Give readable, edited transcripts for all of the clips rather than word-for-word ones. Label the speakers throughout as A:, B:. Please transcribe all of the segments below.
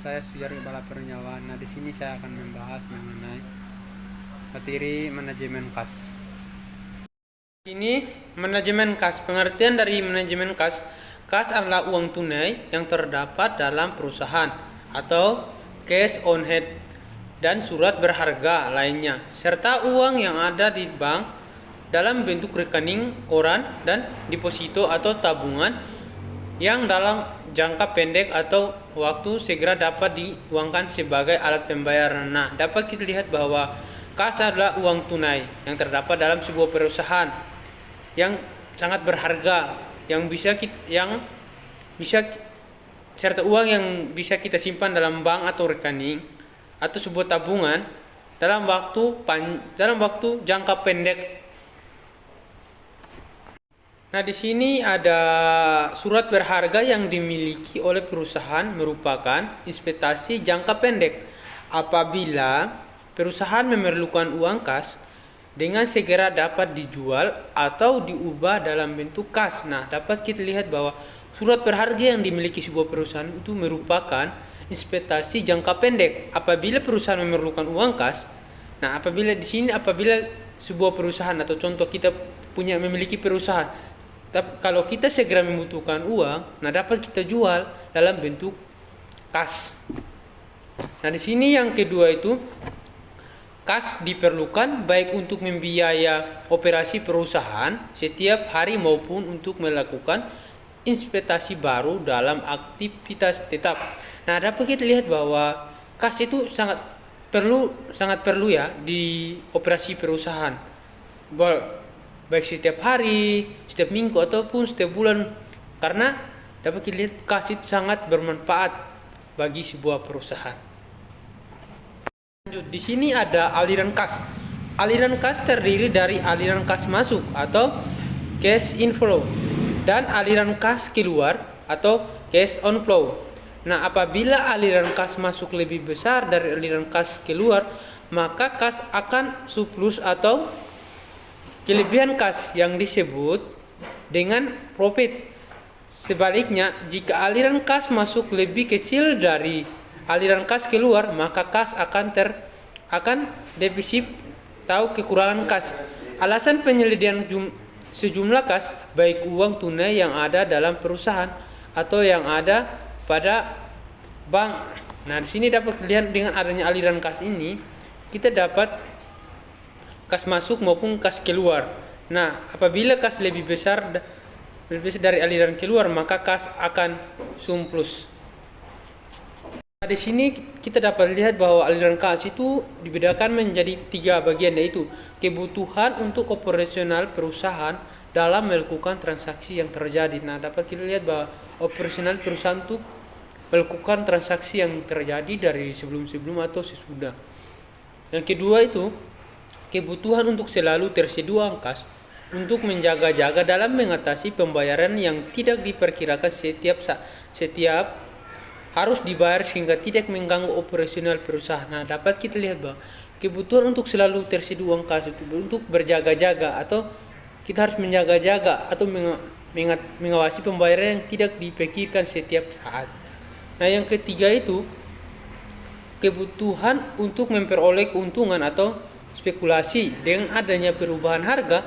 A: Saya Sujar Kepala Pernyawan. Nah, di sini saya akan membahas mengenai materi manajemen kas. Ini manajemen kas. Pengertian dari manajemen kas. Kas adalah uang tunai yang terdapat dalam perusahaan atau cash on hand dan surat berharga lainnya, serta uang yang ada di bank dalam bentuk rekening, koran, dan deposito atau tabungan yang dalam jangka pendek atau waktu segera dapat diuangkan sebagai alat pembayaran. Nah, dapat kita lihat bahwa kas adalah uang tunai yang terdapat dalam sebuah perusahaan yang sangat berharga, yang bisa serta uang yang bisa kita simpan dalam bank atau rekening atau sebuah tabungan dalam waktu jangka pendek. Nah, di sini ada surat berharga yang dimiliki oleh perusahaan merupakan investasi jangka pendek apabila perusahaan memerlukan uang kas dengan segera dapat dijual atau diubah dalam bentuk kas. Nah, dapat kita lihat bahwa surat berharga yang dimiliki sebuah perusahaan itu merupakan investasi jangka pendek apabila perusahaan memerlukan uang kas. Nah, apabila sebuah perusahaan atau contoh kita memiliki perusahaan, kalau kita segera membutuhkan uang, nah dapat kita jual dalam bentuk kas. Nah, di sini yang kedua itu kas diperlukan baik untuk membiayai operasi perusahaan setiap hari maupun untuk melakukan investasi baru dalam aktivitas tetap. Nah, dapat kita lihat bahwa kas itu sangat perlu ya di operasi perusahaan. Baik setiap hari, setiap minggu ataupun setiap bulan, karena dapat kita lihat kas itu sangat bermanfaat bagi sebuah perusahaan. Lanjut, di sini ada aliran kas. Aliran kas terdiri dari aliran kas masuk atau cash inflow dan aliran kas keluar atau cash outflow. Nah, apabila aliran kas masuk lebih besar dari aliran kas keluar, maka kas akan surplus atau kelebihan kas yang disebut dengan profit. Sebaliknya, jika aliran kas masuk lebih kecil dari aliran kas keluar, maka kas akan defisit atau kekurangan kas. Alasan penyediaan sejumlah kas, baik uang tunai yang ada dalam perusahaan atau yang ada pada bank. Nah, di sini dapat dilihat dengan adanya aliran kas ini, kita dapat kas masuk maupun kas keluar. Nah, apabila kas lebih besar dari aliran keluar, maka kas akan surplus. Nah, di sini kita dapat lihat bahwa aliran kas itu dibedakan menjadi 3 bagian, yaitu kebutuhan untuk operasional perusahaan dalam melakukan transaksi yang terjadi. Nah, dapat kita lihat bahwa operasional perusahaan itu melakukan transaksi yang terjadi dari sebelum atau sesudah. Yang kedua itu kebutuhan untuk selalu tersedia kas untuk menjaga-jaga dalam mengatasi pembayaran yang tidak diperkirakan setiap harus dibayar sehingga tidak mengganggu operasional perusahaan. Nah, dapat kita lihat bahwa kebutuhan untuk selalu tersedia kas itu untuk berjaga-jaga atau kita harus menjaga-jaga atau mengawasi pembayaran yang tidak dipikirkan setiap saat. Nah, yang ketiga itu kebutuhan untuk memperoleh keuntungan atau spekulasi dengan adanya perubahan harga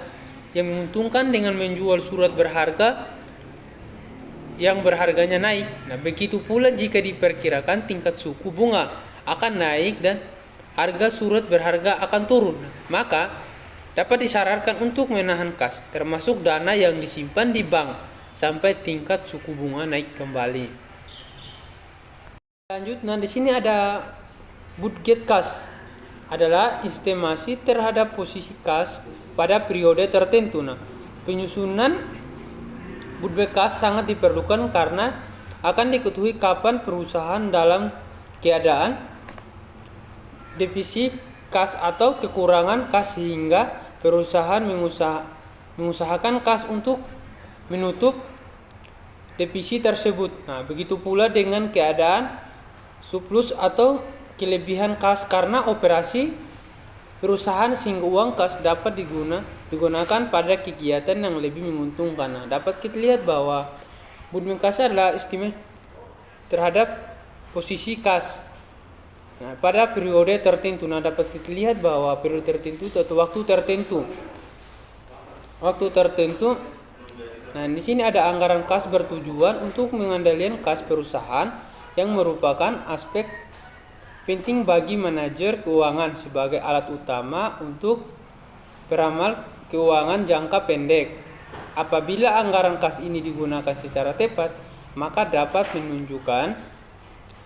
A: yang menguntungkan dengan menjual surat berharga yang berharganya naik. Nah, begitu pula jika diperkirakan tingkat suku bunga akan naik dan harga surat berharga akan turun, maka dapat disarankan untuk menahan kas, termasuk dana yang disimpan di bank sampai tingkat suku bunga naik kembali. Selanjutnya di sini ada budget kas. Adalah estimasi terhadap posisi kas pada periode tertentu. Nah, penyusunan budget kas sangat diperlukan karena akan diketahui kapan perusahaan dalam keadaan defisit kas atau kekurangan kas sehingga perusahaan mengusahakan kas untuk menutup defisit tersebut. Nah, begitu pula dengan keadaan surplus atau kelebihan kas karena operasi perusahaan sehingga uang kas dapat digunakan pada kegiatan yang lebih menguntungkan. Nah, dapat kita lihat bahwa budget kas adalah estimasi terhadap posisi kas. Nah, pada periode tertentu, nah dapat kita lihat bahwa periode tertentu atau waktu tertentu. Nah, di sini ada anggaran kas bertujuan untuk pengendalian kas perusahaan yang merupakan aspek penting bagi manajer keuangan sebagai alat utama untuk peramal keuangan jangka pendek. Apabila anggaran kas ini digunakan secara tepat, maka dapat menunjukkan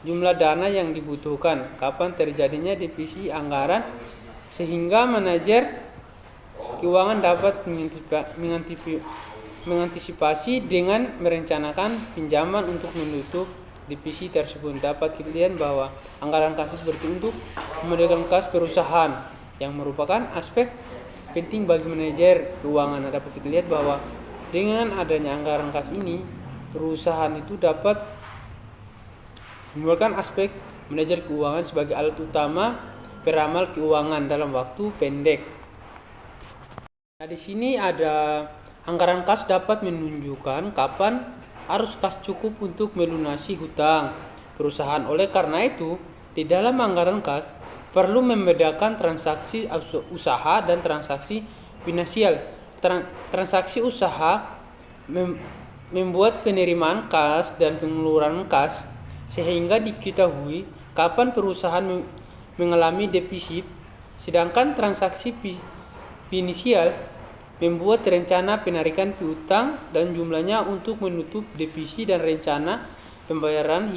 A: jumlah dana yang dibutuhkan, kapan terjadinya defisi anggaran, sehingga manajer keuangan dapat mengantisipasi dengan merencanakan pinjaman untuk menutup defisi tersebut. Dapat kita lihat bahwa anggaran kas bertujuan untuk memudahkan kas perusahaan yang merupakan aspek penting bagi manajer keuangan. Nah, dapat kita lihat bahwa dengan adanya anggaran kas ini, perusahaan itu dapat menggunakan aspek manajer keuangan sebagai alat utama peramal keuangan dalam waktu pendek. Nah, di sini ada anggaran kas dapat menunjukkan kapan arus kas cukup untuk melunasi hutang perusahaan. Oleh karena itu, di dalam anggaran kas perlu membedakan transaksi usaha dan transaksi finansial. Transaksi usaha membuat penerimaan kas dan pengeluaran kas sehingga diketahui kapan perusahaan mengalami defisit, sedangkan transaksi finansial membuat rencana penarikan piutang dan jumlahnya untuk menutup defisit dan rencana pembayaran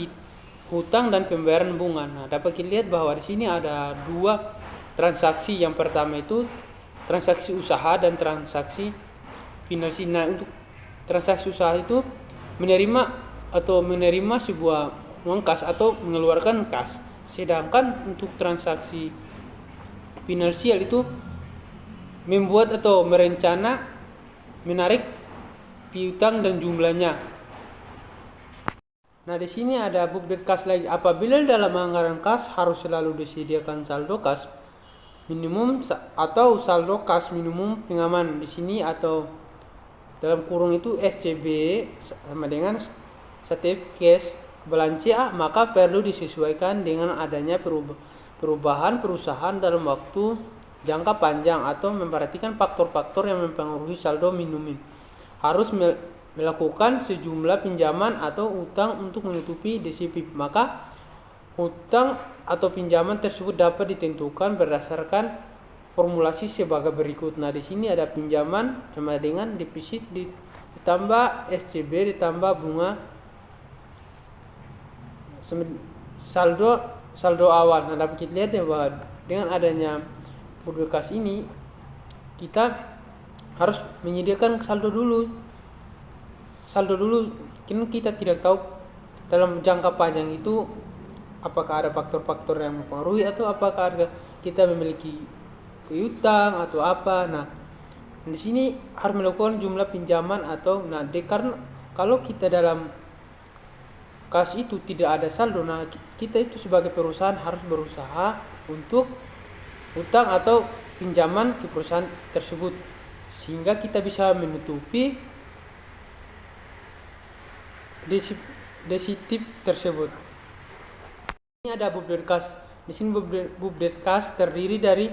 A: hutang dan pembayaran bunga. Nah, dapat kita lihat bahwa di sini ada dua transaksi. Yang pertama itu transaksi usaha dan transaksi finansial. Nah, untuk transaksi usaha itu menerima sebuah uang kas atau mengeluarkan kas. Sedangkan untuk transaksi finansial itu membuat atau merencana menarik piutang dan jumlahnya. Nah, di sini ada update kas lagi. Apabila dalam anggaran kas harus selalu disediakan saldo kas minimum atau saldo kas minimum pengaman di sini, atau dalam kurung itu SCB sama dengan setiap case balance A, maka perlu disesuaikan dengan adanya perubahan perusahaan dalam waktu jangka panjang atau memperhatikan faktor-faktor yang mempengaruhi saldo minimum. Harus melakukan sejumlah pinjaman atau utang untuk menutupi defisit. Maka hutang atau pinjaman tersebut dapat ditentukan berdasarkan formulasi sebagai berikut. Nah, di sini ada pinjaman sama dengan defisit ditambah SCB ditambah bunga saldo awal. Nah, dapat kita lihat ya bahwa dengan adanya kas ini kita harus menyediakan saldo dulu. Karena kita tidak tahu dalam jangka panjang itu apakah ada faktor-faktor yang mempengaruhi atau apakah kita memiliki piutang atau apa. Nah, di sini harus melakukan jumlah pinjaman atau karena kalau kita dalam kas itu tidak ada saldo, nah kita itu sebagai perusahaan harus berusaha untuk utang atau pinjaman ke perusahaan tersebut sehingga kita bisa menutupi defisit tersebut. Ini ada update kas. Di sini update kas terdiri dari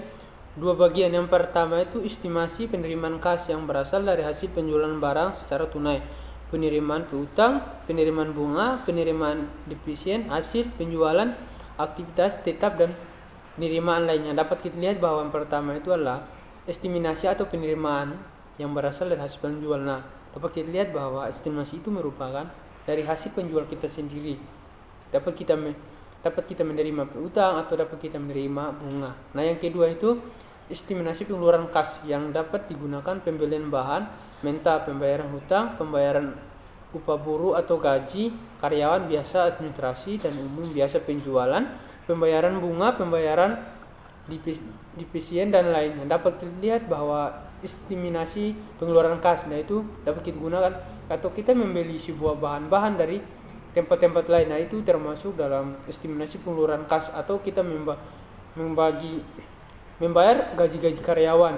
A: dua bagian. Yang pertama itu estimasi penerimaan kas yang berasal dari hasil penjualan barang secara tunai, penerimaan piutang, penerimaan bunga, penerimaan dividen hasil penjualan, aktivitas tetap dan penerimaan lainnya. Dapat kita lihat bahwa yang pertama itu adalah estimasi atau penerimaan yang berasal dari hasil penjual. Nah, dapat kita lihat bahwa estimasi itu merupakan dari hasil penjual kita sendiri. Dapat kita menerima piutang atau dapat kita menerima bunga. Nah, yang kedua itu estimasi pengeluaran kas yang dapat digunakan pembelian bahan mentah, pembayaran hutang, pembayaran upah buruh atau gaji karyawan biasa, administrasi dan umum biasa, penjualan, pembayaran bunga, pembayaran dividen dan lainnya. Dapat dilihat bahwa estimasi pengeluaran kas, nah itu dapat kita gunakan atau kita membeli sebuah bahan-bahan dari tempat-tempat lain. Nah, itu termasuk dalam estimasi pengeluaran kas atau kita membayar gaji-gaji karyawan.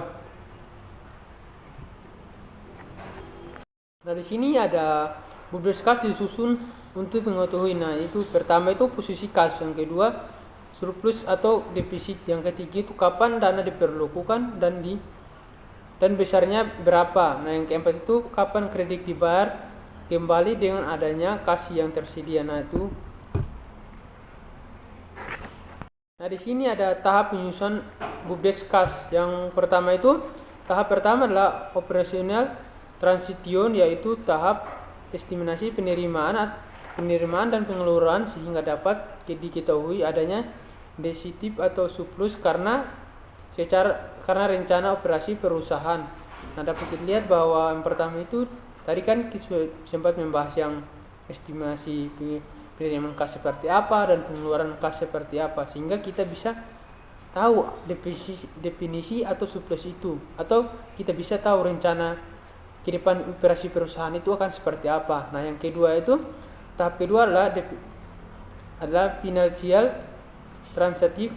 A: Nah, di sini ada beberapa kas disusun untuk mengetahui. Nah, itu pertama itu posisi kas, yang kedua surplus atau defisit, yang ketiga itu kapan dana diperlukan dan besarnya berapa. Nah, yang keempat itu kapan kredit dibayar kembali dengan adanya kas yang tersedia. Nah, di sini ada tahap penyusunan Bubdes kas. Yang pertama itu tahap pertama adalah operasional transition, yaitu tahap estimasi penerimaan dan pengeluaran sehingga dapat diketahui adanya defisit atau surplus karena rencana operasi perusahaan. Nah, dapat dilihat bahwa yang pertama itu tadi kan kita sempat membahas yang estimasi penerimaan kas seperti apa dan pengeluaran kas seperti apa, sehingga kita bisa tahu definisi atau surplus itu, atau kita bisa tahu rencana ke depan operasi perusahaan itu akan seperti apa. Nah, yang kedua itu tahap kedua adalah financial transaktif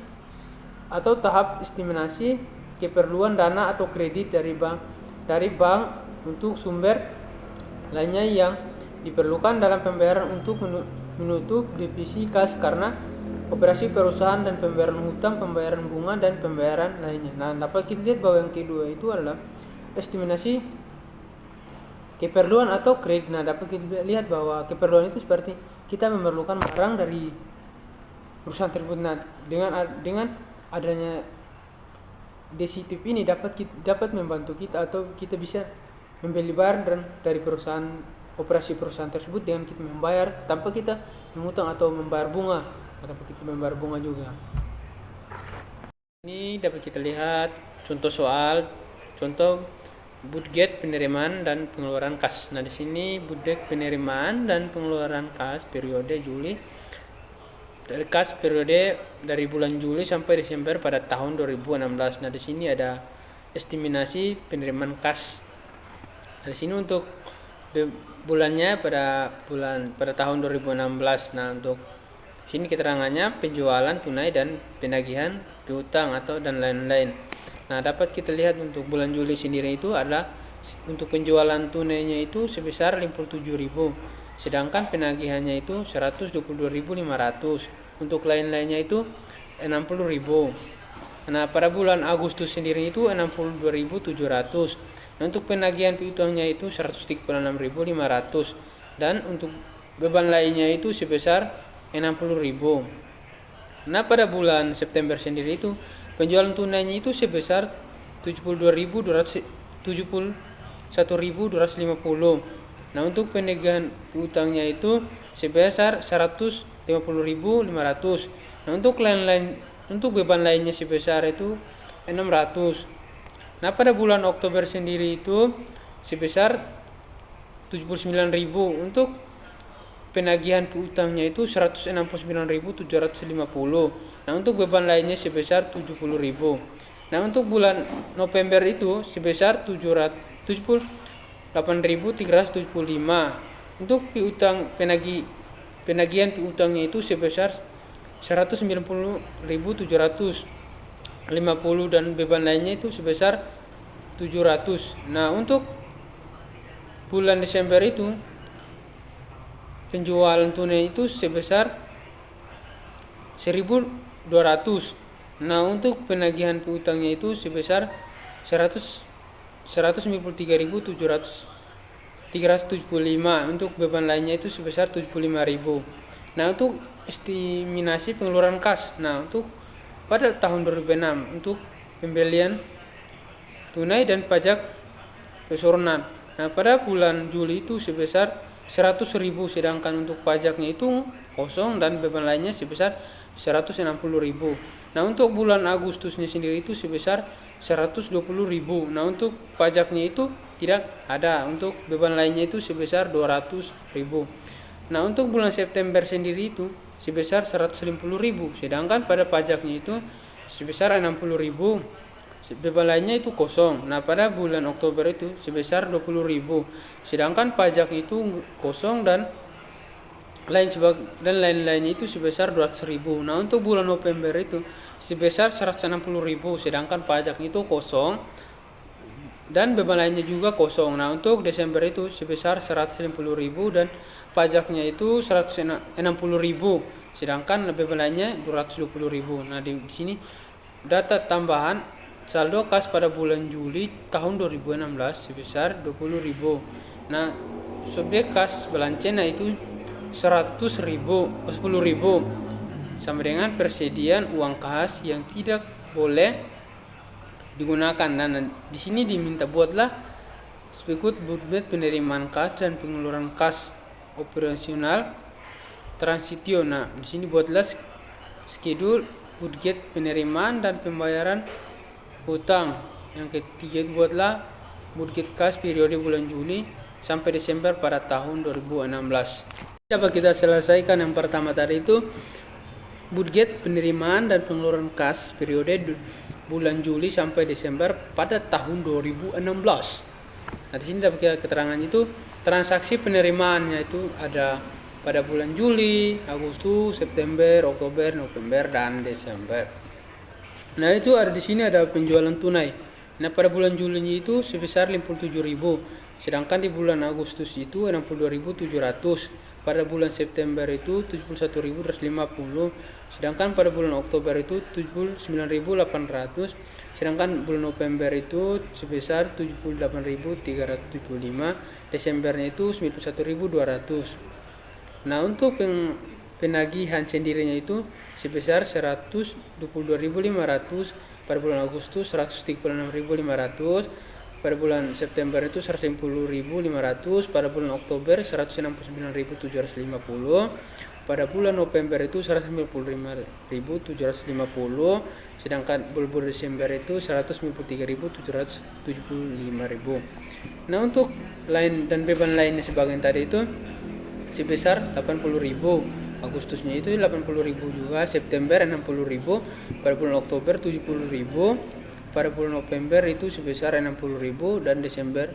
A: atau tahap estimasi keperluan dana atau kredit dari bank untuk sumber lainnya yang diperlukan dalam pembayaran untuk menutup defisit kas karena operasi perusahaan dan pembayaran hutang, pembayaran bunga, dan pembayaran lainnya. Nah, dapat kita lihat bahwa yang kedua itu adalah estimasi keperluan atau kredit. Nah, dapat kita lihat bahwa keperluan itu seperti kita memerlukan barang dari perusahaan tersebut. Nah, dengan adanya defisit ini dapat membantu kita, atau kita bisa membeli barang dari operasi perusahaan tersebut dengan kita membayar tanpa kita mengutang atau membayar bunga. Dapat kita membayar bunga juga. Ini dapat kita lihat contoh budget penerimaan dan pengeluaran kas. Nah, di sini budget penerimaan dan pengeluaran kas periode Juli. Kas periode dari bulan Juli sampai Desember pada tahun 2016. Nah, di sini ada estimasi penerimaan kas. Nah, di sini untuk bulannya pada tahun 2016. Nah, untuk sini keterangannya penjualan tunai dan penagihan piutang atau dan lain-lain. Nah, dapat kita lihat untuk bulan Juli sendiri itu adalah untuk penjualan tunainya itu sebesar 57.000, sedangkan penagihannya itu 122.500. Untuk lain-lainnya itu 60.000. Nah, pada bulan Agustus sendiri itu 62.700. Nah, untuk penagihan piutangnya itu 136.500, dan untuk beban lainnya itu sebesar 60.000. Nah, pada bulan September sendiri itu penjualan tunainya itu sebesar 71.250. Nah, untuk penagihan piutangnya itu sebesar 150.500. Nah, untuk beban lainnya sebesar itu 600. Nah, pada bulan Oktober sendiri itu sebesar 79.000. Untuk penagihan piutangnya itu 169.750. Nah, untuk beban lainnya sebesar 70.000. Nah, untuk bulan November itu sebesar 78.375. Untuk penagihan piutangnya itu sebesar 190.750, dan beban lainnya itu sebesar 700. Nah, untuk bulan Desember itu penjualan tunai itu sebesar 1.200. Nah, untuk penagihan piutangnya itu sebesar 193.375. Untuk beban lainnya itu sebesar 75.000. Nah, untuk estimasi pengeluaran kas. Nah, untuk pada tahun 2006 untuk pembelian tunai dan pajak pesorangan. Nah, pada bulan Juli itu sebesar 100.000, sedangkan untuk pajaknya itu kosong dan beban lainnya sebesar 160.000. Nah, untuk bulan Agustusnya sendiri itu sebesar 120.000. Nah, untuk pajaknya itu tidak ada. Untuk beban lainnya itu sebesar 200.000. Nah, untuk bulan September sendiri itu sebesar 150.000, sedangkan pada pajaknya itu sebesar 60.000. Beban lainnya itu kosong. Nah, pada bulan Oktober itu sebesar 20.000, sedangkan pajak itu kosong dan lain-lainnya itu sebesar 200.000. Nah, untuk bulan November itu sebesar 160.000, sedangkan pajak itu kosong dan beban lainnya juga kosong. Nah, untuk Desember itu sebesar 150.000 dan pajaknya itu 160.000, sedangkan beban lainnya 220.000. Nah, di sini data tambahan saldo kas pada bulan Juli tahun 2016 sebesar 20.000. Nah, subjek kas balancena itu 10.000 sama dengan persediaan uang kas yang tidak boleh digunakan. Dan di sini diminta buatlah berikut budget penerimaan kas dan pengeluaran kas operasional transitio. Nah, di sini buatlah schedule budget penerimaan dan pembayaran hutang. Yang ketiga itu buatlah budget kas periode bulan Juli sampai Desember pada tahun 2016. Dapat kita selesaikan yang pertama tadi itu budget penerimaan dan pengeluaran kas periode bulan Juli sampai Desember pada tahun 2016. Nah, di sini dapat kita keterangan itu transaksi penerimaannya itu ada pada bulan Juli, Agustus, September, Oktober, November, dan Desember. Nah, itu ada di sini ada penjualan tunai. Nah, pada bulan Juli itu sebesar 57.000, sedangkan di bulan Agustus itu 62.700. Pada bulan September itu 71.250, sedangkan pada bulan Oktober itu 79.800, sedangkan bulan November itu sebesar 78.375, Desembernya itu 91.200. Nah, untuk penagihan sendirinya itu sebesar 122.500, pada bulan Agustus 136.500, pada bulan September itu 150.500, pada bulan Oktober 169.750, pada bulan November itu 195.750, sedangkan bulan Desember itu 193.775.000. Nah, untuk lain dan beban lainnya sebagian tadi itu sebesar 80.000. Agustusnya itu 80.000 juga, September 60.000, pada bulan Oktober 70.000, pada bulan November itu sebesar 60.000, dan Desember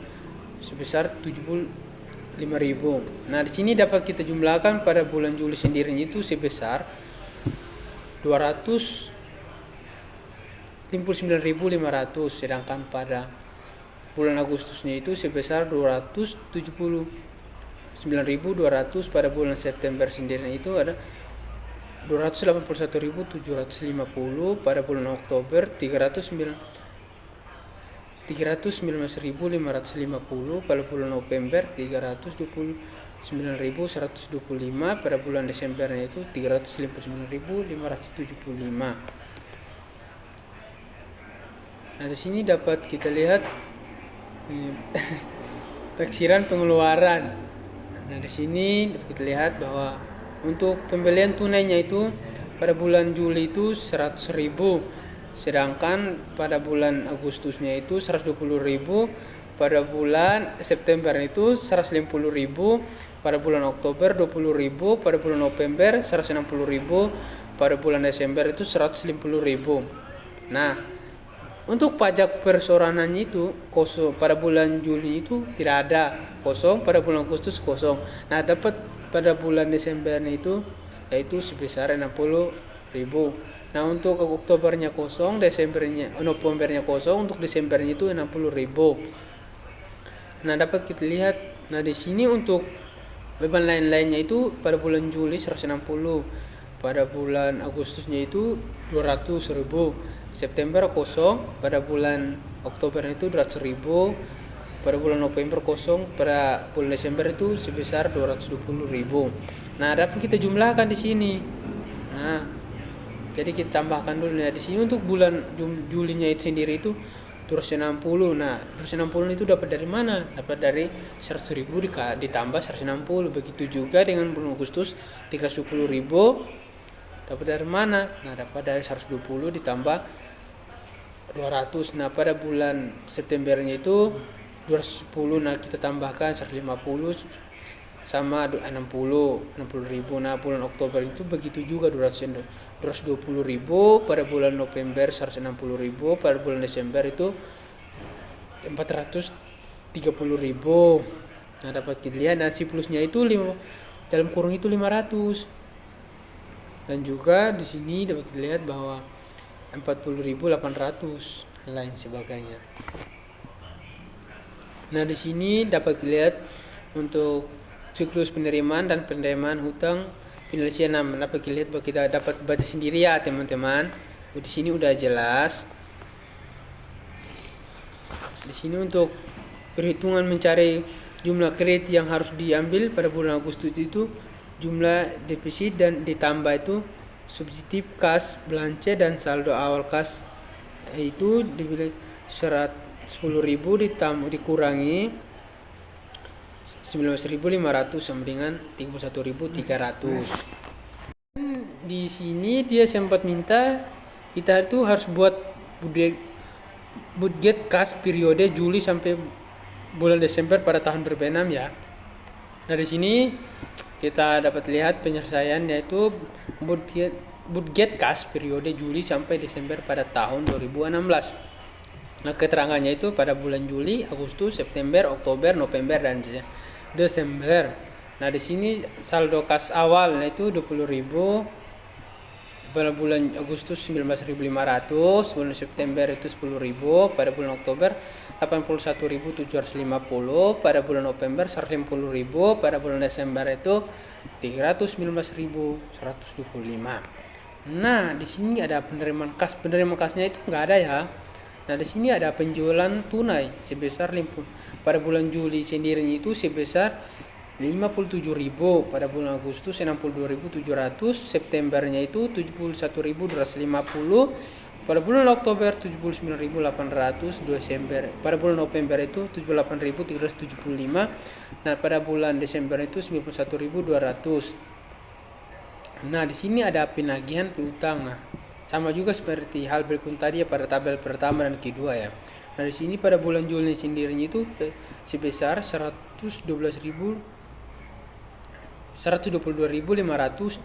A: sebesar 75.000. Nah, di sini dapat kita jumlahkan pada bulan Juli sendiri itu sebesar 259.500, sedangkan pada bulan Agustusnya itu sebesar 279.200, pada bulan September sendiri itu ada 281.750, pada bulan Oktober 319.550, pada bulan November 329.125, pada bulan Desember itu 359.575. Nah, di sini dapat kita lihat taksiran pengeluaran. Nah, di sini dapat kita lihat bahwa untuk pembelian tunainya itu pada bulan Juli itu 100.000, sedangkan pada bulan Agustusnya itu 120.000, pada bulan September itu 150.000, pada bulan Oktober 20.000, pada bulan November 160.000, pada bulan Desember itu 150.000. Nah, untuk pajak persoranannya itu kosong, pada bulan Juli itu tidak ada, kosong, pada bulan Agustus kosong. Nah, dapat pada bulan Desember itu yaitu sebesar 60.000. Nah, untuk Oktobernya kosong, Novembernya kosong, untuk Desembernya itu 60.000. Nah, dapat kita lihat. Nah, di sini untuk beban lain-lainnya itu pada bulan Juli 160, pada bulan Agustusnya itu 200.000, September kosong, pada bulan Oktober itu 200.000, pada bulan November kosong, pada bulan Desember itu sebesar 220.000. Nah, dapat kita jumlahkan di sini. Nah, jadi kita tambahkan dulu. Nah, di sini untuk bulan Julinya itu sendiri itu 260. Nah, 260 itu dapat dari mana? Dapat dari 100.000 ditambah 160. Begitu juga dengan bulan Agustus 310.000. Dapat dari mana? Nah, dapat dari 120 ditambah 200. Nah, pada bulan Septembernya itu 210. Nah, kita tambahkan 150 sama 60.000. Nah, bulan Oktober itu begitu juga 220.000, pada bulan November 160.000, pada bulan Desember itu 430.000. Nah, dapat dilihat. Nah, siklusnya itu dalam kurung itu 500. Dan juga di sini dapat dilihat bahwa 40.800 lain sebagainya. Nah, di sini dapat dilihat untuk siklus penerimaan dan penerimaan hutang penyelesaian. Dapat kita dapat baca sendiri ya teman-teman. Di sini udah jelas. Di sini untuk perhitungan mencari jumlah kredit yang harus diambil pada bulan Agustus itu jumlah defisit dan ditambah itu substitutif kas, belanja dan saldo awal kas, itu dibeli 10.000 dikurangi 19.500 sama dengan 31.300. Di sini dia sempat minta kita itu harus buat budget kas periode Juli sampai bulan Desember pada tahun berbeda ya. Nah, di sini kita dapat lihat penyelesaian yaitu budget kas periode Juli sampai Desember pada tahun 2016. Nah, keterangannya itu pada bulan Juli, Agustus, September, Oktober, November dan Desember. Nah, di sini saldo kas awal yaitu 20.000, pada bulan Agustus 19.500, bulan September itu 10.000, pada bulan Oktober 81.750, pada bulan November 150.000, pada bulan Desember itu 319.125. Nah, di sini ada penerimaan kas. Penerimaan kasnya itu enggak ada ya. Nah, di sini ada penjualan tunai sebesar pada bulan Juli sendiri itu sebesar 57.000, pada bulan Agustus 62.700, Septembernya itu 71.250, pada bulan Oktober 79.800, Desember pada bulan November itu 78.375. Nah, pada bulan Desember itu 91.200. Nah, di sini ada penagihan piutang. Nah, sama juga seperti hal berikut tadi ya pada tabel pertama dan kedua ya. Nah, di sini pada bulan Juli sendirinya itu sebesar 122.500.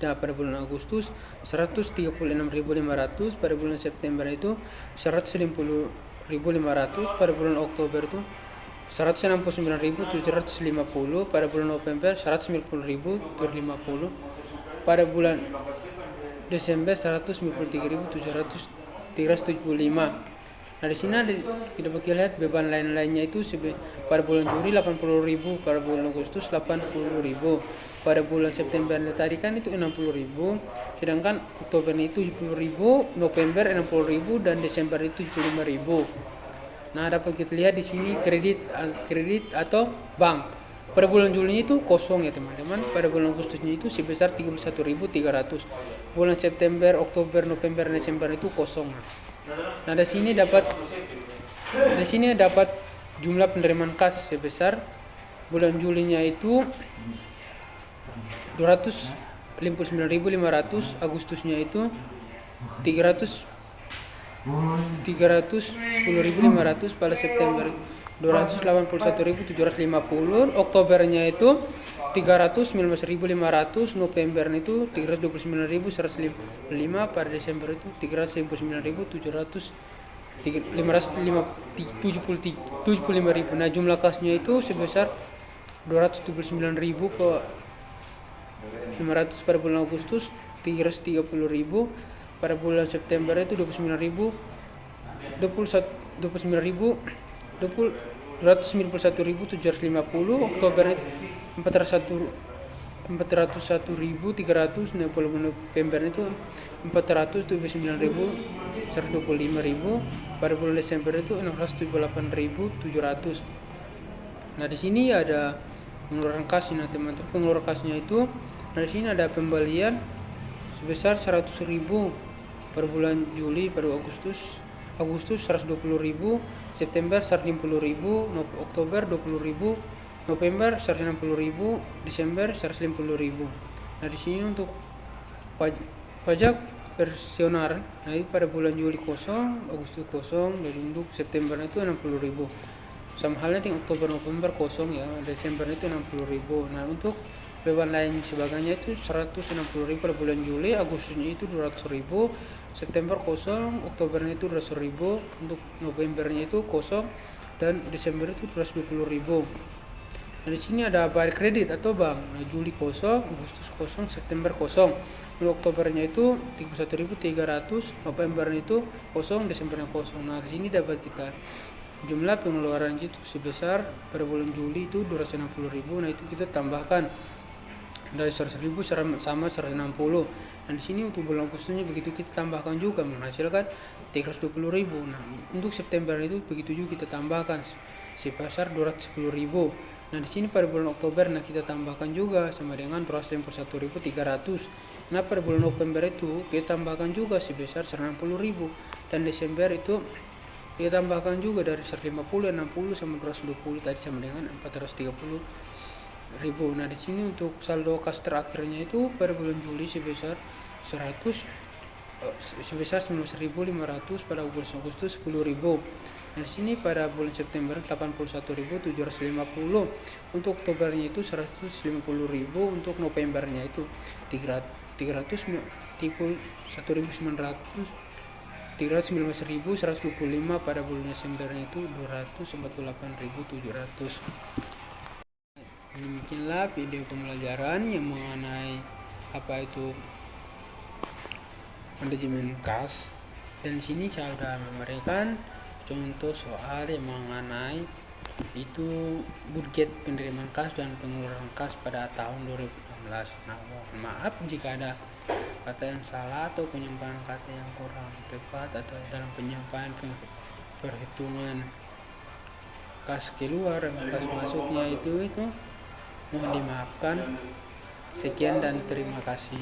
A: Nah, pada bulan Agustus 136.500, pada bulan September itu 150.500, pada bulan Oktober itu 169.750, pada bulan November 190.750, pada bulan Desember 193.375. Nah, di sini kita bagi lihat beban lain-lainnya itu pada bulan Juli 80.000, pada bulan Agustus 80.000, pada bulan September tadi kan itu 60.000, sedangkan Oktober itu 70.000, November 60.000 dan Desember itu 75.000. Nah, dapat kita lihat di sini kredit atau bank. Pada bulan Juli itu kosong ya teman-teman. Pada bulan Agustusnya itu sebesar 31.300. Bulan September, Oktober, November, Desember itu kosong. Nah, di sini dapat jumlah penerimaan kas sebesar bulan Julinya itu 259.500, Agustusnya itu 310.500, pada September 281.750, Oktobernya itu 319.500, November itu 329.105, pada Desember itu 359.575. Nah, jumlah kasnya itu sebesar 279.500 pada bulan Agustus, 330.000, pada bulan September itu 291.750, Oktober 401.300, November itu 429.125.000, pada bulan Desember itu 678.700. Nah, di sini ada pengeluaran kas. Nah, teman-teman, pengeluaran kasnya itu di sini ada pembelian sebesar 100.000 per bulan Juli, pada Agustus 120.000, September 150.000, Oktober 20.000, November 160.000, Desember 150.000. Nah, di sini untuk pajak pensiunan, nah itu pada bulan Juli kosong, Agustus kosong, dan untuk September itu 60.000. Sama halnya dengan Oktober, November kosong ya, Desember itu 60.000. Nah, untuk beban lain sebagainya itu 160.000 pada bulan Juli, Agustusnya itu 200.000, September kosong, Oktobernya itu 200.000, untuk Novembernya itu kosong, dan Desember itu 220.000. Nah, di sini ada bayar kredit atau bank. Nah, Juli kosong, Agustus kosong, September kosong. Untuk Oktobernya itu 31.300, Novembernya itu kosong, Desembernya kosong. Nah, di sini dapat kita Jumlah pengeluaran itu sebesar pada bulan Juli itu 260.000. Nah, itu kita tambahkan dari 100.000 sama 160. Dan di sini untuk bulan Agustusnya begitu kita tambahkan juga menghasilkan 320.000. Nah, untuk September itu begitu juga kita tambahkan sebesar 210.000. Nah, di sini pada bulan Oktober kita tambahkan juga sama dengan 251.300. Nah, pada bulan November itu kita tambahkan juga sebesar 160.000. Dan Desember itu kita tambahkan juga dari 150, 60 sama 220 tadi sama dengan 430.000. Nah, di sini untuk saldo kas terakhirnya itu pada bulan Juli sebesar 19.500, pada bulan Agustus 10.000. Nah, di sini pada bulan September 81.750, untuk Oktobernya itu 150.000, untuk Novembernya itu 319.125, pada bulan Desembernya itu 248.700. Demikianlah video pembelajaran yang mengenai apa itu manajemen kas. Dan di sini saya sudah memberikan contoh soal yang mengenai itu budget penerimaan kas dan pengeluaran kas pada tahun 2016. Nah, mohon maaf jika ada kata yang salah atau penyampaian kata yang kurang tepat atau dalam penyampaian perhitungan kas keluar dan kas masuknya itu mohon dimaafkan. Sekian dan terima kasih.